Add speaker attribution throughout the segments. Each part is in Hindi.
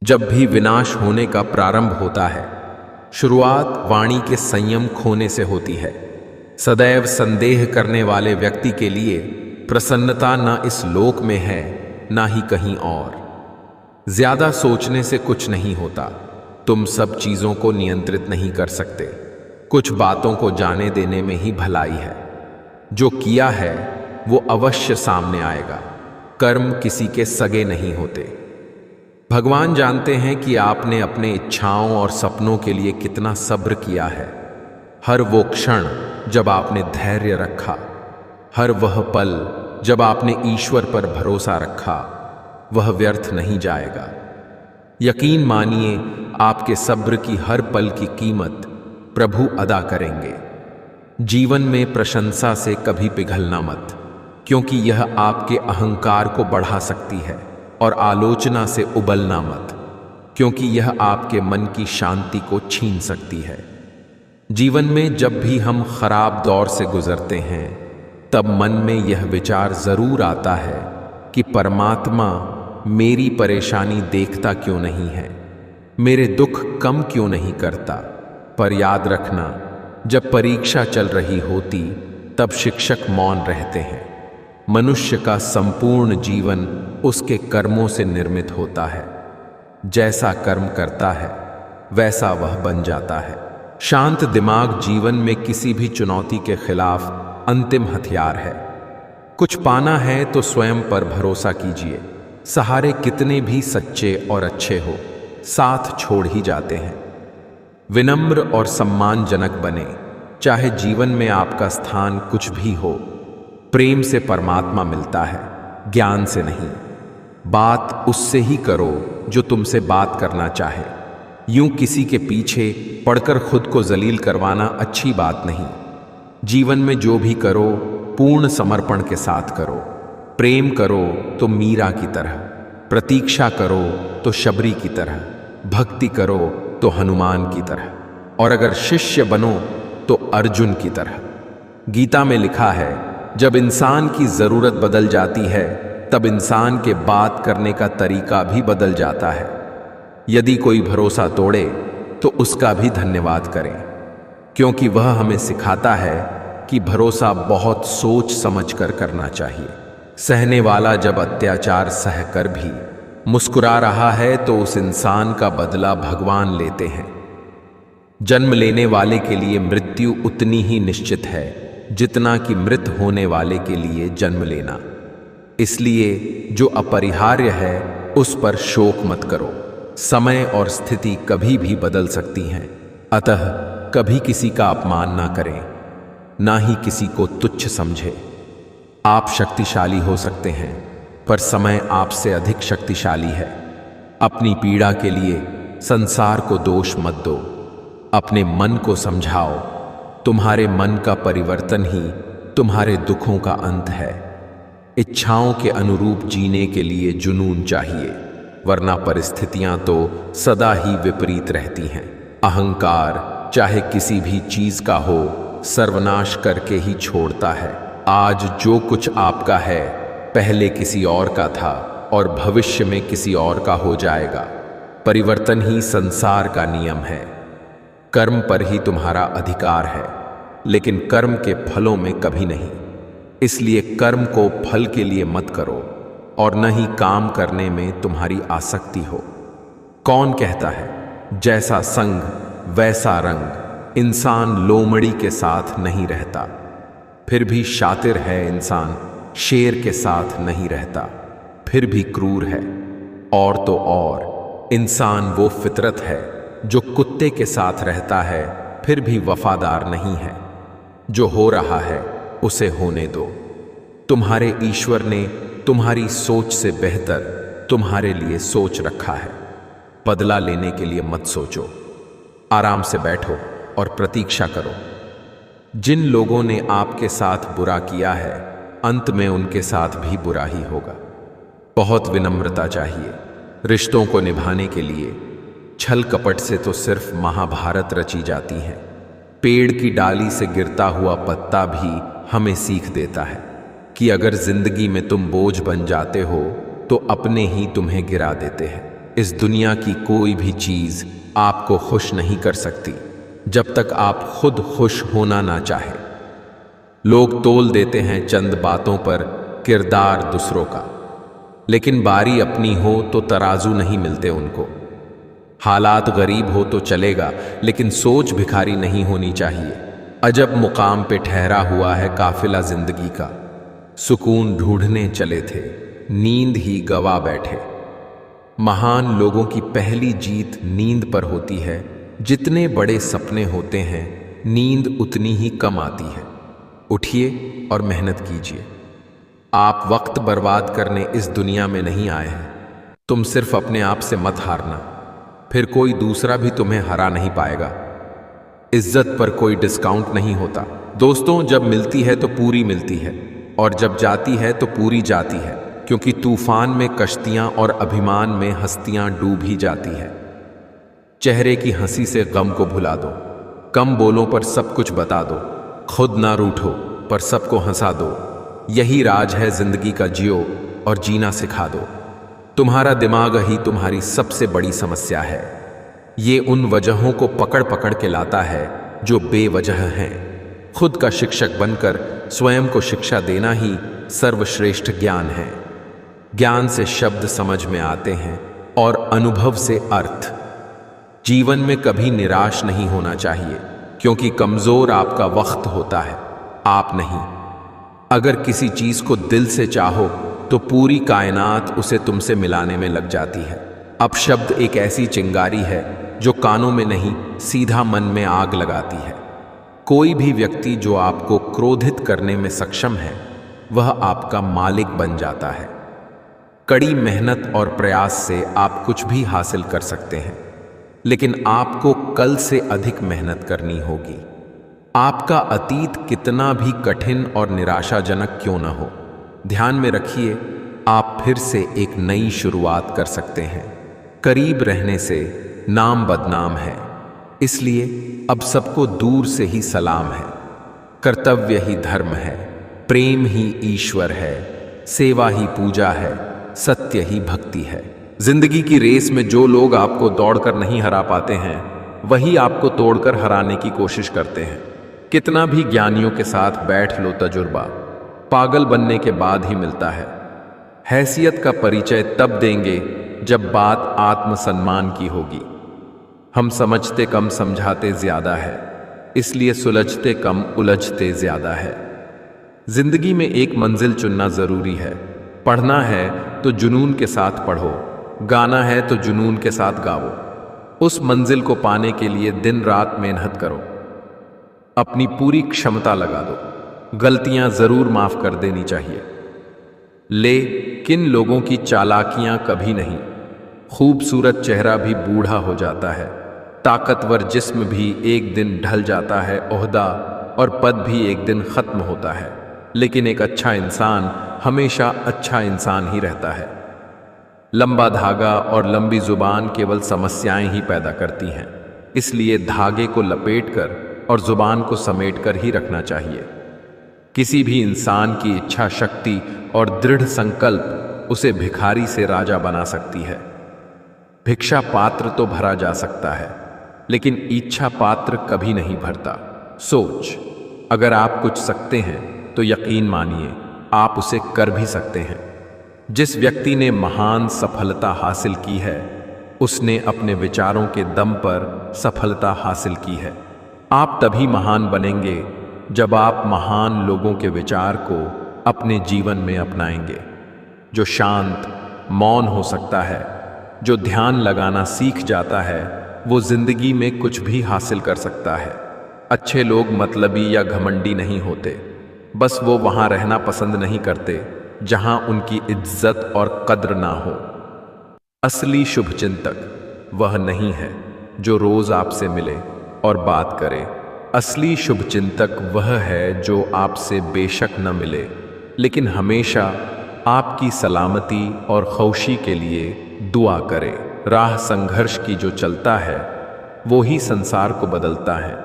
Speaker 1: जब भी विनाश होने का प्रारंभ होता है, शुरुआत वाणी के संयम खोने से होती है। सदैव संदेह करने वाले व्यक्ति के लिए प्रसन्नता न इस लोक में है, ना ही कहीं और। ज्यादा सोचने से कुछ नहीं होता। तुम सब चीजों को नियंत्रित नहीं कर सकते। कुछ बातों को जाने देने में ही भलाई है। जो किया है वो अवश्य सामने आएगा। कर्म किसी के सगे नहीं होते। भगवान जानते हैं कि आपने अपने इच्छाओं और सपनों के लिए कितना सब्र किया है। हर वो क्षण जब आपने धैर्य रखा, हर वह पल जब आपने ईश्वर पर भरोसा रखा, वह व्यर्थ नहीं जाएगा। यकीन मानिए, आपके सब्र की हर पल की कीमत प्रभु अदा करेंगे। जीवन में प्रशंसा से कभी पिघलना मत, क्योंकि यह आपके अहंकार को बढ़ा सकती है, और आलोचना से उबलना मत, क्योंकि यह आपके मन की शांति को छीन सकती है। जीवन में जब भी हम खराब दौर से गुजरते हैं, तब मन में यह विचार जरूर आता है कि परमात्मा मेरी परेशानी देखता क्यों नहीं है, मेरे दुख कम क्यों नहीं करता। पर याद रखना, जब परीक्षा चल रही होती तब शिक्षक मौन रहते हैं। मनुष्य का संपूर्ण जीवन उसके कर्मों से निर्मित होता है। जैसा कर्म करता है वैसा वह बन जाता है। शांत दिमाग जीवन में किसी भी चुनौती के खिलाफ अंतिम हथियार है। कुछ पाना है तो स्वयं पर भरोसा कीजिए। सहारे कितने भी सच्चे और अच्छे हो, साथ छोड़ ही जाते हैं। विनम्र और सम्मानजनक बने, चाहे जीवन में आपका स्थान कुछ भी हो। प्रेम से परमात्मा मिलता है, ज्ञान से नहीं। बात उससे ही करो जो तुमसे बात करना चाहे। यूं किसी के पीछे पड़कर खुद को जलील करवाना अच्छी बात नहीं। जीवन में जो भी करो पूर्ण समर्पण के साथ करो। प्रेम करो तो मीरा की तरह, प्रतीक्षा करो तो शबरी की तरह, भक्ति करो तो हनुमान की तरह, और अगर शिष्य बनो तो अर्जुन की तरह। गीता में लिखा है, जब इंसान की जरूरत बदल जाती है तब इंसान के बात करने का तरीका भी बदल जाता है। यदि कोई भरोसा तोड़े तो उसका भी धन्यवाद करें, क्योंकि वह हमें सिखाता है कि भरोसा बहुत सोच समझ कर करना चाहिए। सहने वाला जब अत्याचार सहकर भी मुस्कुरा रहा है तो उस इंसान का बदला भगवान लेते हैं। जन्म लेने वाले के लिए मृत्यु उतनी ही निश्चित है जितना कि मृत होने वाले के लिए जन्म लेना। इसलिए जो अपरिहार्य है उस पर शोक मत करो। समय और स्थिति कभी भी बदल सकती हैं, अतः कभी किसी का अपमान ना करें, ना ही किसी को तुच्छ समझे। आप शक्तिशाली हो सकते हैं, पर समय आपसे अधिक शक्तिशाली है। अपनी पीड़ा के लिए संसार को दोष मत दो, अपने मन को समझाओ। तुम्हारे मन का परिवर्तन ही तुम्हारे दुखों का अंत है। इच्छाओं के अनुरूप जीने के लिए जुनून चाहिए, वरना परिस्थितियां तो सदा ही विपरीत रहती हैं। अहंकार चाहे किसी भी चीज का हो, सर्वनाश करके ही छोड़ता है। आज जो कुछ आपका है पहले किसी और का था और भविष्य में किसी और का हो जाएगा। परिवर्तन ही संसार का नियम है। कर्म पर ही तुम्हारा अधिकार है, लेकिन कर्म के फलों में कभी नहीं। इसलिए कर्म को फल के लिए मत करो, और न ही काम करने में तुम्हारी आसक्ति हो। कौन कहता है जैसा संग वैसा रंग। इंसान लोमड़ी के साथ नहीं रहता, फिर भी शातिर है इंसान। शेर के साथ नहीं रहता, फिर भी क्रूर है। और तो और इंसान वो फितरत है जो कुत्ते के साथ रहता है, फिर भी वफादार नहीं है। जो हो रहा है उसे होने दो। तुम्हारे ईश्वर ने तुम्हारी सोच से बेहतर तुम्हारे लिए सोच रखा है। बदला लेने के लिए मत सोचो। आराम से बैठो और प्रतीक्षा करो। जिन लोगों ने आपके साथ बुरा किया है, अंत में उनके साथ भी बुरा ही होगा। बहुत विनम्रता चाहिए रिश्तों को निभाने के लिए। छल कपट से तो सिर्फ महाभारत रची जाती है। पेड़ की डाली से गिरता हुआ पत्ता भी हमें सीख देता है कि अगर जिंदगी में तुम बोझ बन जाते हो तो अपने ही तुम्हें गिरा देते हैं। इस दुनिया की कोई भी चीज आपको खुश नहीं कर सकती जब तक आप खुद खुश होना ना चाहे। लोग तोल देते हैं चंद बातों पर किरदार दूसरों का, लेकिन बारी अपनी हो तो तराजू नहीं मिलते उनको। हालात गरीब हो तो चलेगा, लेकिन सोच भिखारी नहीं होनी चाहिए। अजब मुकाम पे ठहरा हुआ है काफिला जिंदगी का, सुकून ढूंढने चले थे, नींद ही गवा बैठे। महान लोगों की पहली जीत नींद पर होती है। जितने बड़े सपने होते हैं, नींद उतनी ही कम आती है। उठिए और मेहनत कीजिए। आप वक्त बर्बाद करने इस दुनिया में नहीं आए हैं। तुम सिर्फ अपने आप से मत हारना, फिर कोई दूसरा भी तुम्हें हरा नहीं पाएगा। इज्जत पर कोई डिस्काउंट नहीं होता। दोस्तों, जब मिलती है तो पूरी मिलती है, और जब जाती है तो पूरी जाती है, क्योंकि तूफान में कश्तियां और अभिमान में हस्तियां डूब ही जाती है। चेहरे की हंसी से गम को भुला दो, कम बोलो पर सब कुछ बता दो, खुद ना रूठो पर सबको हंसा दो। यही राज है जिंदगी का, जियो और जीना सिखा दो। तुम्हारा दिमाग ही तुम्हारी सबसे बड़ी समस्या है। ये उन वजहों को पकड़ पकड़ के लाता है जो बेवजह हैं। खुद का शिक्षक बनकर स्वयं को शिक्षा देना ही सर्वश्रेष्ठ ज्ञान है। ज्ञान से शब्द समझ में आते हैं और अनुभव से अर्थ। जीवन में कभी निराश नहीं होना चाहिए, क्योंकि कमजोर आपका वक्त होता है, आप नहीं। अगर किसी चीज को दिल से चाहो तो पूरी कायनात उसे तुमसे मिलाने में लग जाती है। अब शब्द एक ऐसी चिंगारी है जो कानों में नहीं, सीधा मन में आग लगाती है। कोई भी व्यक्ति जो आपको क्रोधित करने में सक्षम है, वह आपका मालिक बन जाता है। कड़ी मेहनत और प्रयास से आप कुछ भी हासिल कर सकते हैं, लेकिन आपको कल से अधिक मेहनत करनी होगी। आपका अतीत कितना भी कठिन और निराशाजनक क्यों न हो, ध्यान में रखिए, आप फिर से एक नई शुरुआत कर सकते हैं। करीब रहने से नाम बदनाम है, इसलिए अब सबको दूर से ही सलाम है। कर्तव्य ही धर्म है, प्रेम ही ईश्वर है, सेवा ही पूजा है, सत्य ही भक्ति है। जिंदगी की रेस में जो लोग आपको दौड़कर नहीं हरा पाते हैं, वही आपको तोड़कर हराने की कोशिश करते हैं। कितना भी ज्ञानियों के साथ बैठ लो, तजुर्बा पागल बनने के बाद ही मिलता है। हैसियत का परिचय तब देंगे जब बात आत्मसम्मान की होगी। हम समझते कम, समझाते ज्यादा है, इसलिए सुलझते कम, उलझते ज्यादा है। जिंदगी में एक मंजिल चुनना जरूरी है। पढ़ना है तो जुनून के साथ पढ़ो, गाना है तो जुनून के साथ गाओ। उस मंजिल को पाने के लिए दिन रात मेहनत करो, अपनी पूरी क्षमता लगा दो। गलतियां जरूर माफ कर देनी चाहिए, लेकिन लोगों की चालाकियां कभी नहीं। खूबसूरत चेहरा भी बूढ़ा हो जाता है, ताकतवर जिस्म भी एक दिन ढल जाता है, ओहदा और पद भी एक दिन खत्म होता है, लेकिन एक अच्छा इंसान हमेशा अच्छा इंसान ही रहता है। लंबा धागा और लंबी जुबान केवल समस्याएं ही पैदा करती हैं, इसलिए धागे को लपेटकर और जुबान को समेटकर ही रखना चाहिए। किसी भी इंसान की इच्छा शक्ति और दृढ़ संकल्प उसे भिखारी से राजा बना सकती है। भिक्षा पात्र तो भरा जा सकता है, लेकिन इच्छा पात्र कभी नहीं भरता। सोच, अगर आप कुछ सकते हैं तो यकीन मानिए आप उसे कर भी सकते हैं। जिस व्यक्ति ने महान सफलता हासिल की है, उसने अपने विचारों के दम पर सफलता हासिल की है। आप तभी महान बनेंगे जब आप महान लोगों के विचार को अपने जीवन में अपनाएंगे। जो शांत, मौन हो सकता है, जो ध्यान लगाना सीख जाता है, वो जिंदगी में कुछ भी हासिल कर सकता है। अच्छे लोग मतलबी या घमंडी नहीं होते, बस वो वहां रहना पसंद नहीं करते जहां उनकी इज्जत और कद्र ना हो। असली शुभचिंतक वह नहीं है जो रोज आपसे मिले और बात करे। असली शुभचिंतक वह है जो आपसे बेशक न मिले, लेकिन हमेशा आपकी सलामती और खुशी के लिए दुआ करे। राह संघर्ष की जो चलता है, वो ही संसार को बदलता है।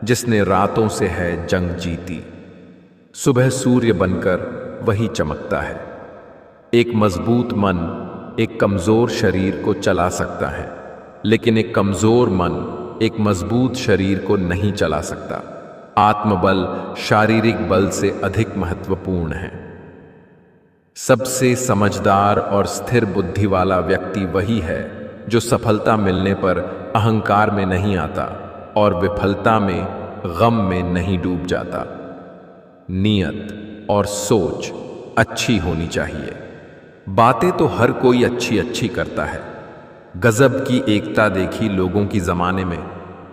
Speaker 1: जिसने रातों से है जंग जीती, सुबह सूर्य बनकर वही चमकता है। एक मजबूत मन एक कमजोर शरीर को चला सकता है, लेकिन एक कमजोर मन एक मजबूत शरीर को नहीं चला सकता। आत्मबल शारीरिक बल से अधिक महत्वपूर्ण है। सबसे समझदार और स्थिर बुद्धि वाला व्यक्ति वही है जो सफलता मिलने पर अहंकार में नहीं आता और विफलता में गम में नहीं डूब जाता। नियत और सोच अच्छी होनी चाहिए। बातें तो हर कोई अच्छी अच्छी करता है। गजब की एकता देखी लोगों की जमाने में,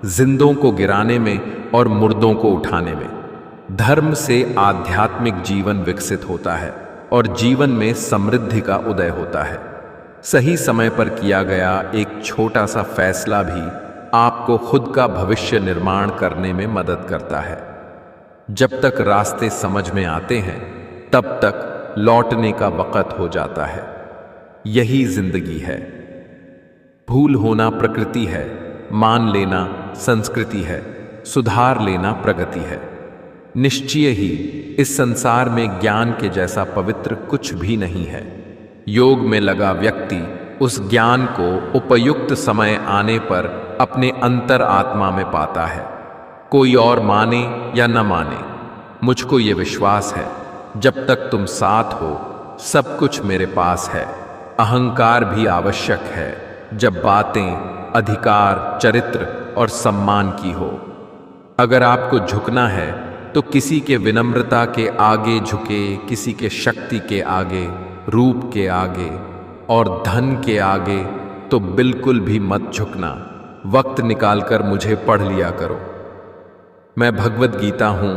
Speaker 1: जिंदों को गिराने में और मुर्दों को उठाने में। धर्म से आध्यात्मिक जीवन विकसित होता है और जीवन में समृद्धि का उदय होता है। सही समय पर किया गया एक छोटा सा फैसला भी आपको खुद का भविष्य निर्माण करने में मदद करता है। जब तक रास्ते समझ में आते हैं तब तक लौटने का वक्त हो जाता है। यही जिंदगी है। भूल होना प्रकृति है, मान लेना संस्कृति है, सुधार लेना प्रगति है। निश्चय ही इस संसार में ज्ञान के जैसा पवित्र कुछ भी नहीं है। योग में लगा व्यक्ति उस ज्ञान को उपयुक्त समय आने पर अपने अंतर आत्मा में पाता है। कोई और माने या न माने, मुझको ये विश्वास है जब तक तुम साथ हो सब कुछ मेरे पास है। अहंकार भी आवश्यक है जब बातें अधिकार, चरित्र और सम्मान की हो। अगर आपको झुकना है तो किसी के विनम्रता के आगे झुके, किसी के शक्ति के आगे, रूप के आगे और धन के आगे तो बिल्कुल भी मत झुकना। वक्त निकालकर मुझे पढ़ लिया करो। मैं भगवद गीता हूं।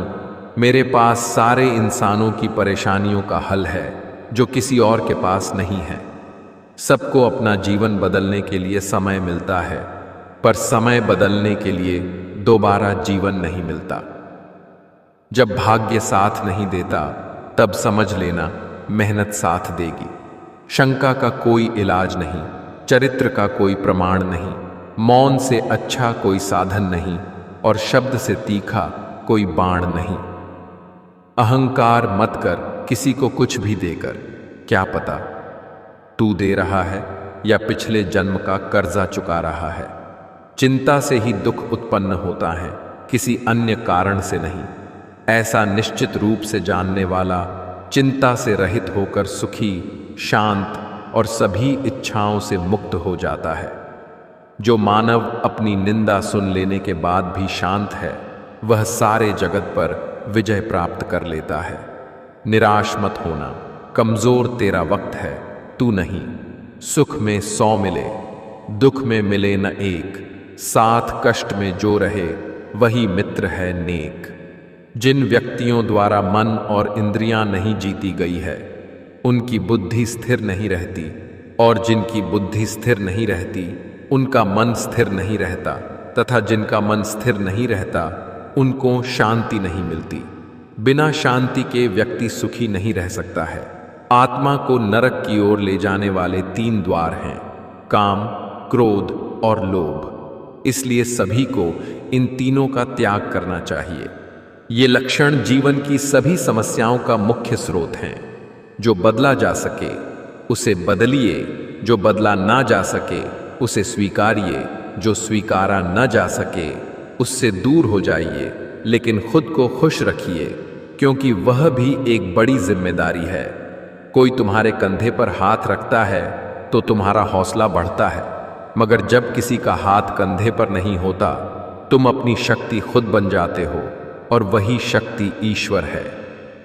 Speaker 1: मेरे पास सारे इंसानों की परेशानियों का हल है जो किसी और के पास नहीं है। सबको अपना जीवन बदलने के लिए समय मिलता है, पर समय बदलने के लिए दोबारा जीवन नहीं मिलता। जब भाग्य साथ नहीं देता तब समझ लेना मेहनत साथ देगी। शंका का कोई इलाज नहीं, चरित्र का कोई प्रमाण नहीं, मौन से अच्छा कोई साधन नहीं और शब्द से तीखा कोई बाण नहीं। अहंकार मत कर किसी को कुछ भी देकर। क्या पता तू दे रहा है या पिछले जन्म का कर्जा चुका रहा है। चिंता से ही दुख उत्पन्न होता है, किसी अन्य कारण से नहीं। ऐसा निश्चित रूप से जानने वाला चिंता से रहित होकर सुखी, शांत और सभी इच्छाओं से मुक्त हो जाता है। जो मानव अपनी निंदा सुन लेने के बाद भी शांत है, वह सारे जगत पर विजय प्राप्त कर लेता है। निराश मत होना, कमजोर तेरा वक्त है, तू नहीं। सुख में 100 मिले, दुख में मिले न एक। साथ कष्ट में जो रहे वही मित्र है नेक। जिन व्यक्तियों द्वारा मन और इंद्रियां नहीं जीती गई है उनकी बुद्धि स्थिर नहीं रहती, और जिनकी बुद्धि स्थिर नहीं रहती उनका मन स्थिर नहीं रहता, तथा जिनका मन स्थिर नहीं रहता उनको शांति नहीं मिलती। बिना शांति के व्यक्ति सुखी नहीं रह सकता है। आत्मा को नरक की ओर ले जाने वाले 3 द्वार हैं, काम, क्रोध और लोभ। इसलिए सभी को इन तीनों का त्याग करना चाहिए। ये लक्षण जीवन की सभी समस्याओं का मुख्य स्रोत हैं। जो बदला जा सके उसे बदलिए, जो बदला ना जा सके उसे स्वीकारिए, जो स्वीकारा न जा सके उससे दूर हो जाइए, लेकिन खुद को खुश रखिए, क्योंकि वह भी एक बड़ी जिम्मेदारी है। कोई तुम्हारे कंधे पर हाथ रखता है तो तुम्हारा हौसला बढ़ता है, मगर जब किसी का हाथ कंधे पर नहीं होता तुम अपनी शक्ति खुद बन जाते हो, और वही शक्ति ईश्वर है।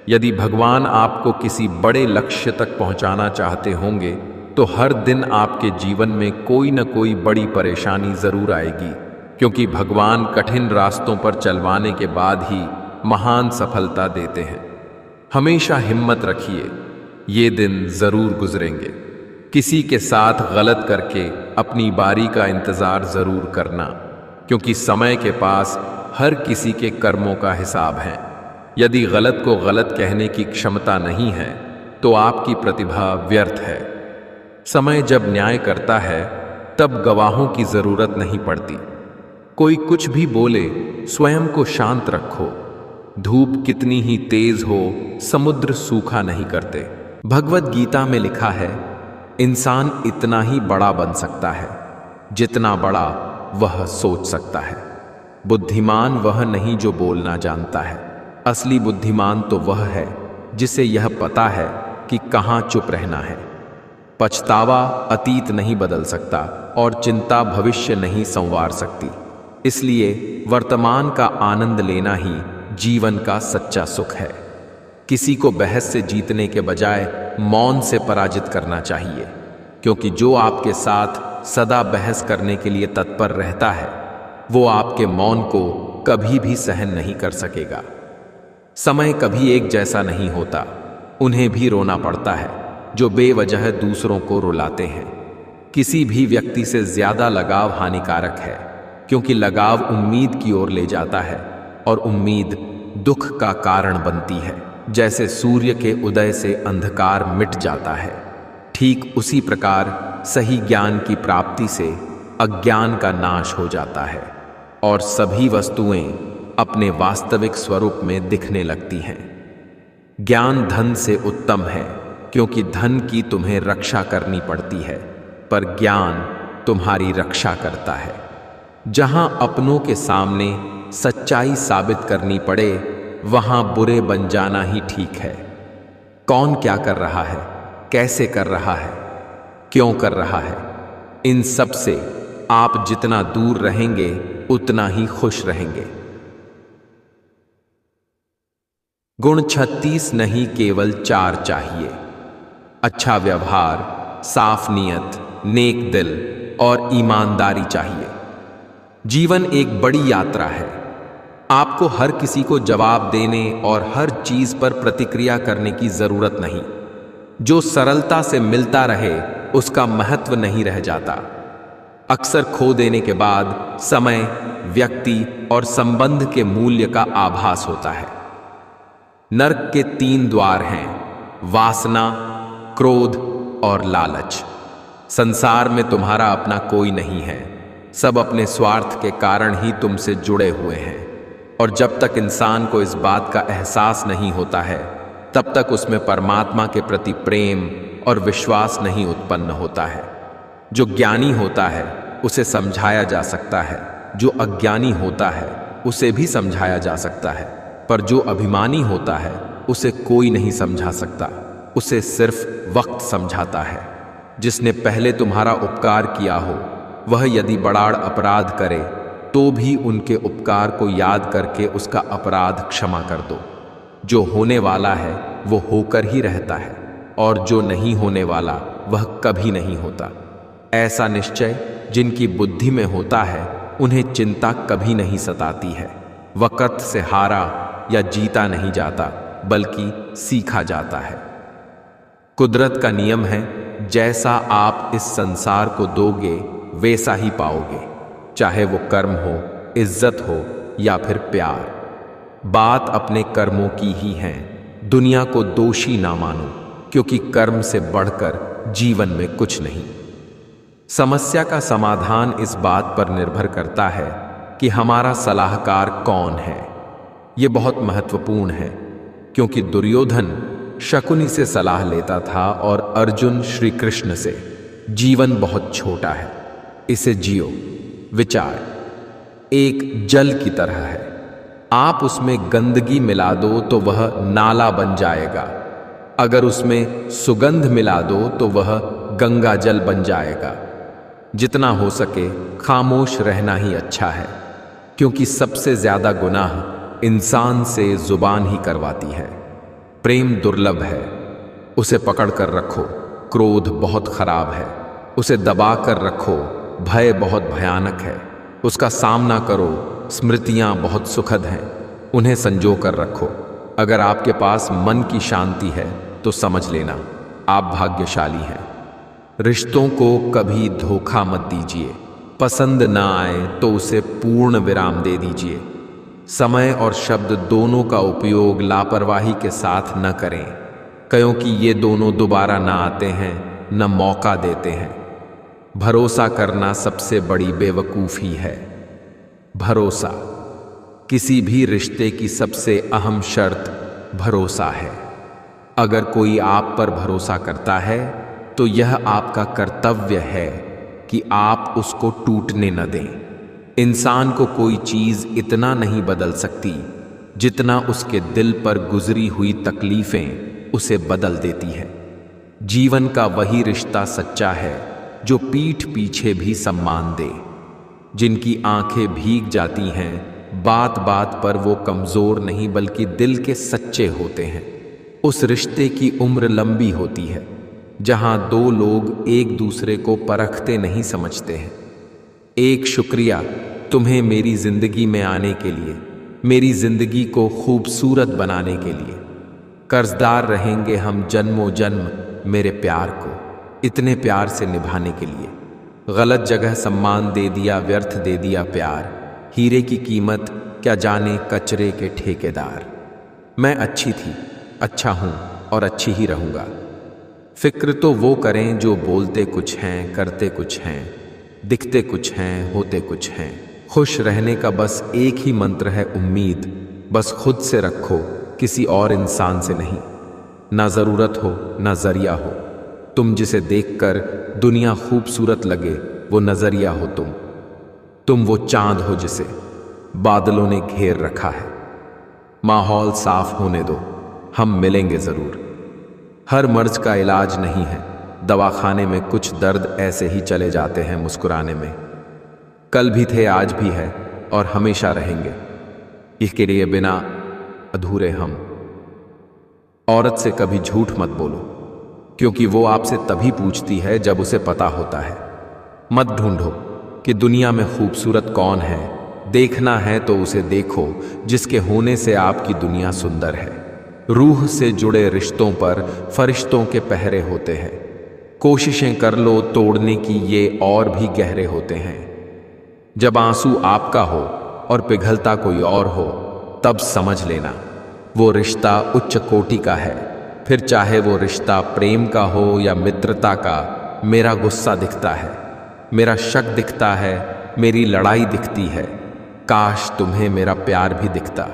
Speaker 1: यदि भगवान आपको किसी बड़े लक्ष्य तक पहुंचाना चाहते होंगे तो हर दिन आपके जीवन में कोई न कोई बड़ी परेशानी जरूर आएगी, क्योंकि भगवान कठिन रास्तों पर चलवाने के बाद ही महान सफलता देते हैं। हमेशा हिम्मत रखिए, ये दिन जरूर गुजरेंगे। किसी के साथ गलत करके अपनी बारी का इंतजार जरूर करना, क्योंकि समय के पास हर किसी के कर्मों का हिसाब है। यदि गलत को गलत कहने की क्षमता नहीं है तो आपकी प्रतिभा व्यर्थ है। समय जब न्याय करता है तब गवाहों की जरूरत नहीं पड़ती। कोई कुछ भी बोले, स्वयं को शांत रखो। धूप कितनी ही तेज हो, समुद्र सूखा नहीं करते। भगवद गीता में लिखा है, इंसान इतना ही बड़ा बन सकता है जितना बड़ा वह सोच सकता है। बुद्धिमान वह नहीं जो बोलना जानता है, असली बुद्धिमान तो वह है जिसे यह पता है कि कहाँ चुप रहना है। पछतावा अतीत नहीं बदल सकता और चिंता भविष्य नहीं संवार सकती। इसलिए वर्तमान का आनंद लेना ही जीवन का सच्चा सुख है। किसी को बहस से जीतने के बजाय मौन से पराजित करना चाहिए, क्योंकि जो आपके साथ सदा बहस करने के लिए तत्पर रहता है वो आपके मौन को कभी भी सहन नहीं कर सकेगा। समय कभी एक जैसा नहीं होता, उन्हें भी रोना पड़ता है जो बेवजह दूसरों को रुलाते हैं। किसी भी व्यक्ति से ज्यादा लगाव हानिकारक है, क्योंकि लगाव उम्मीद की ओर ले जाता है और उम्मीद दुख का कारण बनती है। जैसे सूर्य के उदय से अंधकार मिट जाता है, ठीक उसी प्रकार सही ज्ञान की प्राप्ति से अज्ञान का नाश हो जाता है और सभी वस्तुएं अपने वास्तविक स्वरूप में दिखने लगती हैं। ज्ञान धन से उत्तम है, क्योंकि धन की तुम्हें रक्षा करनी पड़ती है, पर ज्ञान तुम्हारी रक्षा करता है। जहां अपनों के सामने सच्चाई साबित करनी पड़े वहां बुरे बन जाना ही ठीक है। कौन क्या कर रहा है, कैसे कर रहा है, क्यों कर रहा है, इन सब से आप जितना दूर रहेंगे उतना ही खुश रहेंगे। गुण 36 नहीं, केवल 4 चाहिए। अच्छा व्यवहार, साफ नीयत, नेक दिल और ईमानदारी चाहिए। जीवन एक बड़ी यात्रा है। आपको हर किसी को जवाब देने और हर चीज पर प्रतिक्रिया करने की जरूरत नहीं। जो सरलता से मिलता रहे उसका महत्व नहीं रह जाता। अक्सर खो देने के बाद समय, व्यक्ति और संबंध के मूल्य का आभास होता है। नरक के 3 द्वार हैं, वासना, क्रोध और लालच। संसार में तुम्हारा अपना कोई नहीं है, सब अपने स्वार्थ के कारण ही तुमसे जुड़े हुए हैं। और जब तक इंसान को इस बात का एहसास नहीं होता है तब तक उसमें परमात्मा के प्रति प्रेम और विश्वास नहीं उत्पन्न होता है। जो ज्ञानी होता है उसे समझाया जा सकता है, जो अज्ञानी होता है उसे भी समझाया जा सकता है, पर जो अभिमानी होता है उसे कोई नहीं समझा सकता, उसे सिर्फ वक्त समझाता है। जिसने पहले तुम्हारा उपकार किया हो वह यदि बड़ा अपराध करे तो भी उनके उपकार को याद करके उसका अपराध क्षमा कर दो। जो होने वाला है वो होकर ही रहता है और जो नहीं होने वाला वह कभी नहीं होता। ऐसा निश्चय जिनकी बुद्धि में होता है उन्हें चिंता कभी नहीं सताती है। वक़्त से हारा या जीता नहीं जाता बल्कि सीखा जाता है। कुदरत का नियम है, जैसा आप इस संसार को दोगे वैसा ही पाओगे, चाहे वो कर्म हो, इज्जत हो या फिर प्यार। बात अपने कर्मों की ही है। दुनिया को दोषी ना मानो, क्योंकि कर्म से बढ़कर जीवन में कुछ नहीं। समस्या का समाधान इस बात पर निर्भर करता है कि हमारा सलाहकार कौन है। ये बहुत महत्वपूर्ण है, क्योंकि दुर्योधन शकुनी से सलाह लेता था और अर्जुन श्री कृष्ण से। जीवन बहुत छोटा है, इसे जियो। विचार एक जल की तरह है, आप उसमें गंदगी मिला दो तो वह नाला बन जाएगा, अगर उसमें सुगंध मिला दो तो वह गंगा जल बन जाएगा। जितना हो सके खामोश रहना ही अच्छा है, क्योंकि सबसे ज्यादा गुनाह इंसान से जुबान ही करवाती है। प्रेम दुर्लभ है, उसे पकड़ कर रखो। क्रोध बहुत खराब है, उसे दबा कर रखो। भय बहुत भयानक है, उसका सामना करो। स्मृतियां बहुत सुखद हैं, उन्हें संजो कर रखो। अगर आपके पास मन की शांति है तो समझ लेना आप भाग्यशाली हैं। रिश्तों को कभी धोखा मत दीजिए, पसंद ना आए तो उसे पूर्ण विराम दे दीजिए। समय और शब्द दोनों का उपयोग लापरवाही के साथ न करें, क्योंकि ये दोनों दोबारा ना आते हैं न मौका देते हैं। भरोसा करना सबसे बड़ी बेवकूफ़ी है। भरोसा किसी भी रिश्ते की सबसे अहम शर्त भरोसा है। अगर कोई आप पर भरोसा करता है तो यह आपका कर्तव्य है कि आप उसको टूटने न दें। इंसान को कोई चीज़ इतना नहीं बदल सकती जितना उसके दिल पर गुजरी हुई तकलीफें उसे बदल देती है। जीवन का वही रिश्ता सच्चा है जो पीठ पीछे भी सम्मान दे। जिनकी आंखें भीग जाती हैं, बात बात पर वो कमज़ोर नहीं बल्कि दिल के सच्चे होते हैं। उस रिश्ते की उम्र लंबी होती है जहां दो लोग एक दूसरे को परखते नहीं समझते हैं। एक शुक्रिया तुम्हें मेरी जिंदगी में आने के लिए, मेरी जिंदगी को खूबसूरत बनाने के लिए। कर्जदार रहेंगे हम जन्मों जन्म मेरे प्यार को, इतने प्यार से निभाने के लिए। गलत जगह सम्मान दे दिया, व्यर्थ दे दिया प्यार। हीरे की कीमत क्या जाने कचरे के ठेकेदार। मैं अच्छी थी, अच्छा हूं और अच्छी ही रहूंगा। फिक्र तो वो करें जो बोलते कुछ हैं, करते कुछ हैं, दिखते कुछ हैं, होते कुछ हैं। खुश रहने का बस एक ही मंत्र है उम्मीद, बस खुद से रखो, किसी और इंसान से नहीं। ना ज़रूरत हो ना ज़रिया हो, तुम जिसे देखकर दुनिया खूबसूरत लगे वो नज़रिया हो तुम वो चांद हो जिसे बादलों ने घेर रखा है। माहौल साफ होने दो, हम मिलेंगे ज़रूर। हर मर्ज का इलाज नहीं है, दवाखाने में कुछ दर्द ऐसे ही चले जाते हैं मुस्कुराने में। कल भी थे, आज भी है और हमेशा रहेंगे। इसके लिए बिना अधूरे हम। औरत से कभी झूठ मत बोलो, क्योंकि वो आपसे तभी पूछती है जब उसे पता होता है। मत ढूंढो कि दुनिया में खूबसूरत कौन है, देखना है तो उसे देखो जिसके होने से आपकी दुनिया सुंदर है। रूह से जुड़े रिश्तों पर फरिश्तों के पहरे होते हैं। कोशिशें कर लो तोड़ने की, ये और भी गहरे होते हैं। जब आंसू आपका हो और पिघलता कोई और हो, तब समझ लेना वो रिश्ता उच्च कोटि का है। फिर चाहे वो रिश्ता प्रेम का हो या मित्रता का, मेरा गुस्सा दिखता है, मेरा शक दिखता है, मेरी लड़ाई दिखती है। काश तुम्हें मेरा प्यार भी दिखता।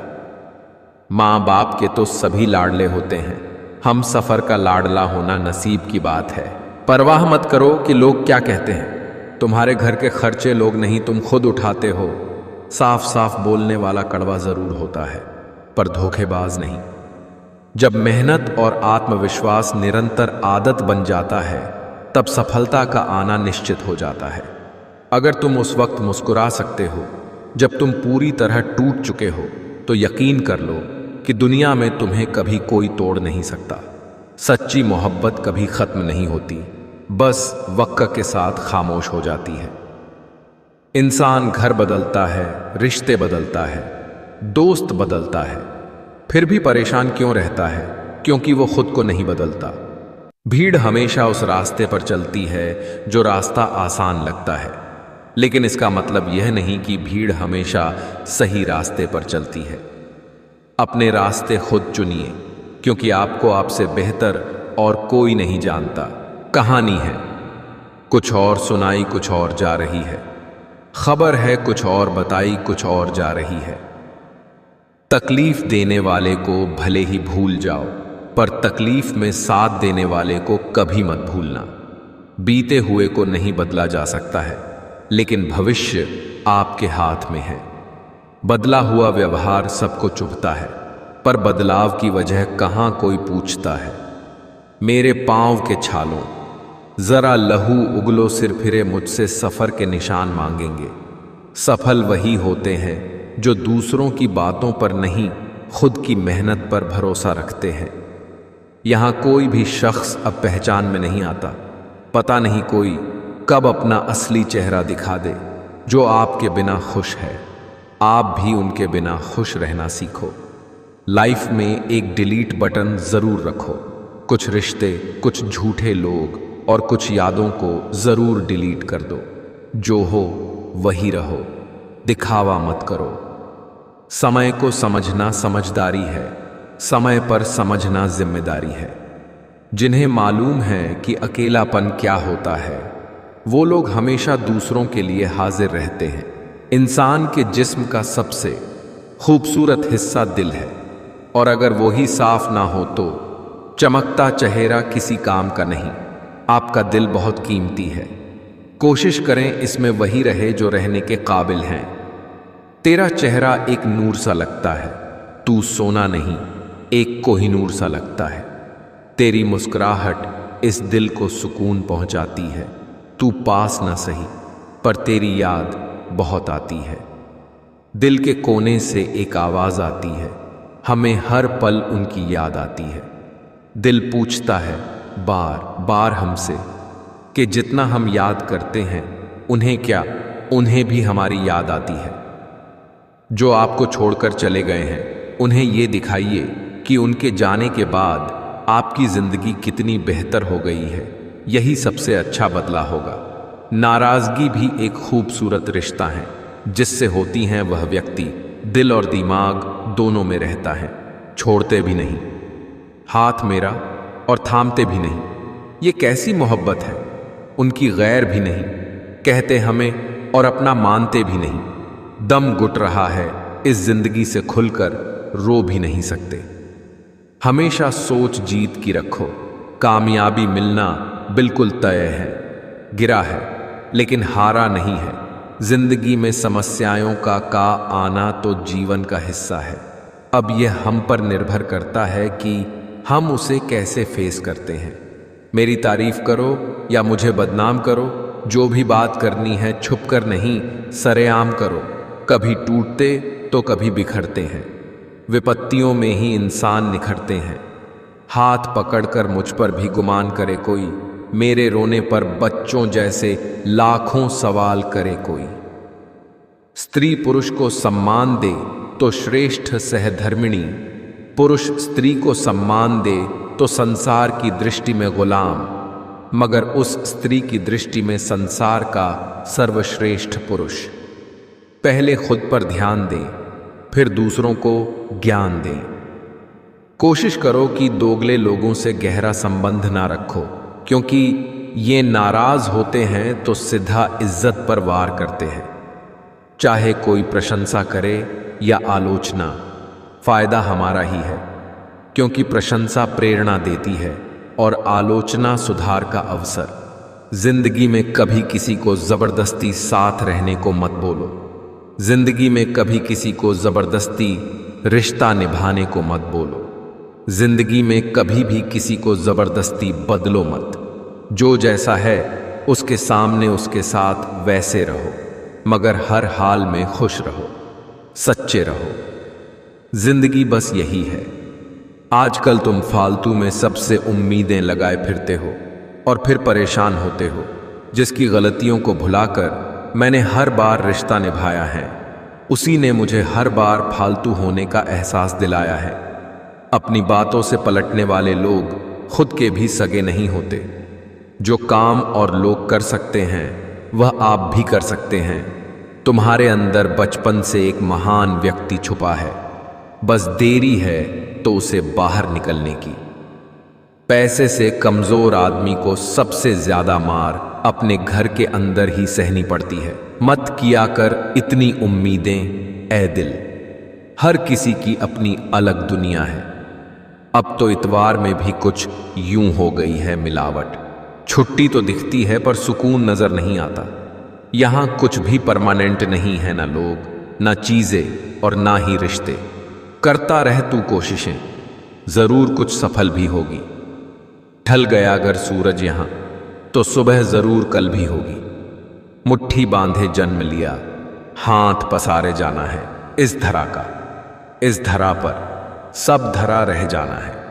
Speaker 1: माँ बाप के तो सभी लाडले होते हैं, हम सफ़र का लाडला होना नसीब की बात है। परवाह मत करो कि लोग क्या कहते हैं, तुम्हारे घर के खर्चे लोग नहीं तुम खुद उठाते हो। साफ साफ बोलने वाला कड़वा ज़रूर होता है, पर धोखेबाज नहीं। जब मेहनत और आत्मविश्वास निरंतर आदत बन जाता है, तब सफलता का आना निश्चित हो जाता है। अगर तुम उस वक्त मुस्कुरा सकते हो जब तुम पूरी तरह टूट चुके हो, तो यकीन कर लो कि दुनिया में तुम्हें कभी कोई तोड़ नहीं सकता। सच्ची मोहब्बत कभी खत्म नहीं होती, बस वक्त के साथ खामोश हो जाती है। इंसान घर बदलता है, रिश्ते बदलता है, दोस्त बदलता है, फिर भी परेशान क्यों रहता है? क्योंकि वो खुद को नहीं बदलता। भीड़ हमेशा उस रास्ते पर चलती है जो रास्ता आसान लगता है, लेकिन इसका मतलब यह नहीं कि भीड़ हमेशा सही रास्ते पर चलती है। अपने रास्ते खुद चुनिए, क्योंकि आपको आपसे बेहतर और कोई नहीं जानता। कहानी है कुछ और सुनाई कुछ और जा रही है, खबर है कुछ और बताई कुछ और जा रही है। तकलीफ देने वाले को भले ही भूल जाओ, पर तकलीफ में साथ देने वाले को कभी मत भूलना। बीते हुए को नहीं बदला जा सकता है, लेकिन भविष्य आपके हाथ में है। बदला हुआ व्यवहार सबको चुभता है, पर बदलाव की वजह कहाँ कोई पूछता है। मेरे पांव के छालों, जरा लहू उगलो सिर फिरे मुझसे सफर के निशान मांगेंगे। सफल वही होते हैं जो दूसरों की बातों पर नहीं, खुद की मेहनत पर भरोसा रखते हैं। यहां कोई भी शख्स अब पहचान में नहीं आता। पता नहीं कोई कब अपना असली चेहरा दिखा दे। जो आपके बिना खुश है, आप भी उनके बिना खुश रहना सीखो। लाइफ में एक डिलीट बटन जरूर रखो। कुछ रिश्ते, कुछ झूठे लोग और कुछ यादों को जरूर डिलीट कर दो। जो हो वही रहो, दिखावा मत करो। समय को समझना समझदारी है, समय पर समझना जिम्मेदारी है। जिन्हें मालूम है कि अकेलापन क्या होता है, वो लोग हमेशा दूसरों के लिए हाजिर रहते हैं। इंसान के जिस्म का सबसे खूबसूरत हिस्सा दिल है, और अगर वो ही साफ ना हो तो चमकता चेहरा किसी काम का नहीं। आपका दिल बहुत कीमती है। कोशिश करें इसमें वही रहे जो रहने के काबिल हैं। तेरा चेहरा एक नूर सा लगता है, तू सोना नहीं एक कोहिनूर सा लगता है। तेरी मुस्कुराहट इस दिल को सुकून पहुंचाती है। तू पास ना सही पर तेरी याद बहुत आती है। दिल के कोने से एक आवाज़ आती है, हमें हर पल उनकी याद आती है। दिल पूछता है बार बार हमसे कि जितना हम याद करते हैं उन्हें क्या, उन्हें भी हमारी याद आती है। जो आपको छोड़कर चले गए हैं उन्हें ये दिखाइए कि उनके जाने के बाद आपकी ज़िंदगी कितनी बेहतर हो गई है। यही सबसे अच्छा बदला होगा। नाराज़गी भी एक खूबसूरत रिश्ता है। जिससे होती हैं वह व्यक्ति दिल और दिमाग दोनों में रहता है। छोड़ते भी नहीं, हाथ मेरा और थामते भी नहीं। ये कैसी मोहब्बत है। उनकी गैर भी नहीं, कहते हमें और अपना मानते भी नहीं। दम घुट रहा है इस जिंदगी से खुलकर रो भी नहीं सकते। हमेशा सोच जीत की रखो, कामयाबी मिलना बिल्कुल तय है। गिरा है लेकिन हारा नहीं है। जिंदगी में समस्याओं का आना तो जीवन का हिस्सा है। अब यह हम पर निर्भर करता है कि हम उसे कैसे फेस करते हैं। मेरी तारीफ करो या मुझे बदनाम करो, जो भी बात करनी है छुप कर नहीं सरेआम करो। कभी टूटते तो कभी बिखरते हैं। विपत्तियों में ही इंसान निखरते हैं। हाथ पकड़कर मुझ पर भी गुमान करे कोई, मेरे रोने पर बच्चों जैसे लाखों सवाल करे कोई। स्त्री पुरुष को सम्मान दे तो श्रेष्ठ सहधर्मिणी, पुरुष स्त्री को सम्मान दे तो संसार की दृष्टि में गुलाम, मगर उस स्त्री की दृष्टि में संसार का सर्वश्रेष्ठ पुरुष। पहले खुद पर ध्यान दें, फिर दूसरों को ज्ञान दें। कोशिश करो कि दोगले लोगों से गहरा संबंध ना रखो, क्योंकि ये नाराज होते हैं तो सीधा इज्जत पर वार करते हैं। चाहे कोई प्रशंसा करे या आलोचना, फायदा हमारा ही है, क्योंकि प्रशंसा प्रेरणा देती है और आलोचना सुधार का अवसर। जिंदगी में कभी किसी को जबरदस्ती साथ रहने को मत बोलो। जिंदगी में कभी किसी को जबरदस्ती रिश्ता निभाने को मत बोलो। जिंदगी में कभी भी किसी को जबरदस्ती बदलो मत। जो जैसा है उसके सामने उसके साथ वैसे रहो, मगर हर हाल में खुश रहो, सच्चे रहो। जिंदगी बस यही है। आजकल तुम फालतू में सबसे उम्मीदें लगाए फिरते हो और फिर परेशान होते हो। जिसकी गलतियों को भुलाकर मैंने हर बार रिश्ता निभाया है, उसी ने मुझे हर बार फालतू होने का एहसास दिलाया है। अपनी बातों से पलटने वाले लोग खुद के भी सगे नहीं होते। जो काम और लोग कर सकते हैं वह आप भी कर सकते हैं। तुम्हारे अंदर बचपन से एक महान व्यक्ति छुपा है, बस देरी है तो उसे बाहर निकलने की। पैसे से कमजोर आदमी को सबसे ज्यादा मार अपने घर के अंदर ही सहनी पड़ती है। मत किया कर इतनी उम्मीदें ऐ दिल, हर किसी की अपनी अलग दुनिया है। अब तो इतवार में भी कुछ यूं हो गई है मिलावट। छुट्टी तो दिखती है पर सुकून नजर नहीं आता। यहां कुछ भी परमानेंट नहीं है, ना लोग, ना चीजें और ना ही रिश्ते। करता रह तू कोशिशें, जरूर कुछ सफल भी होगी। ढल गया अगर सूरज यहां तो सुबह जरूर कल भी होगी। मुट्ठी बांधे जन्म लिया, हाथ पसारे जाना है इस धरा का। इस धरा पर सब धरा रह जाना है।